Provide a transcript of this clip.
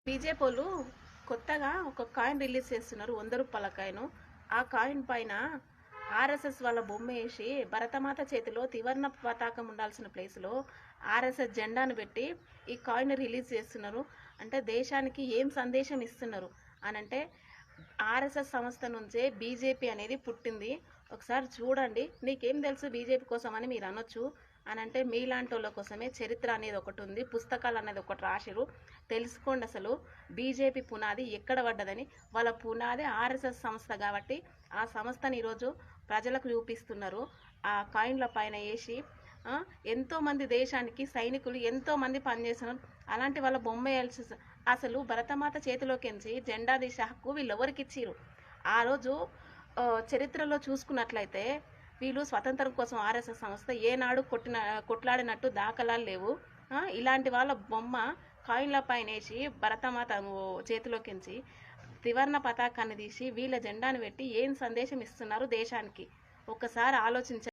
బీజేపీలు కొత్తగా ఒక coin release చేస్తున్నారు, 100 రూపాయల కాయిన్. ఆ కాయిన్ పైన ఆర్ఎస్ఎస్ వాళ్ళ బొమ్మ వేసి భరతమాత చేతిలో త్రివర్ణ పతాకం ఉండాల్సిన ప్లేస్లో ఆర్ఎస్ఎస్ జెండాను పెట్టి ఈ కాయిన్ రిలీజ్ చేస్తున్నారు. అంటే దేశానికి ఏం సందేశం ఇస్తున్నారు అనంటే, ఆర్ఎస్ఎస్ సంస్థ నుంచే బీజేపీ అనేది పుట్టింది. ఒకసారి చూడండి, నీకేం తెలుసు బీజేపీ కోసం అని మీరు అనొచ్చు. అనంటే మీలాంటి వాళ్ళ కోసమే చరిత్ర అనేది ఒకటి ఉంది, పుస్తకాలు అనేది ఒకటి రాసిరు. తెలుసుకోండి అసలు బీజేపీ పునాది ఎక్కడ పడ్డదని. వాళ్ళ పునాది ఆర్ఎస్ఎస్ సంస్థ కాబట్టి ఆ సంస్థని ఈరోజు ప్రజలకు చూపిస్తున్నారు. ఆ కాయిన్ల పైన వేసి ఎంతోమంది దేశానికి సైనికులు ఎంతోమంది పనిచేస్తున్నారు. అలాంటి వాళ్ళ బొమ్మ వేయాల్సి, అసలు భరతమాత చేతిలోకించి జెండా తీసే హక్కు వీళ్ళు ఎవరికి ఇచ్చిరు? ఆ రోజు చరిత్రలో చూసుకున్నట్లయితే వీళ్ళు స్వతంత్రం కోసం ఆర్ఎస్ఎస్ సంస్థ ఏనాడు కొట్లాడినట్టు దాఖలాలు లేవు. ఇలాంటి వాళ్ళ బొమ్మ కాయిన్ల పైన వేసి భరతమాత చేతిలోకించి త్రివర్ణ పతాకాన్ని తీసి వీళ్ళ జెండాను పెట్టి ఏం సందేశం ఇస్తున్నారు దేశానికి? ఒక్కసారి ఆలోచించండి.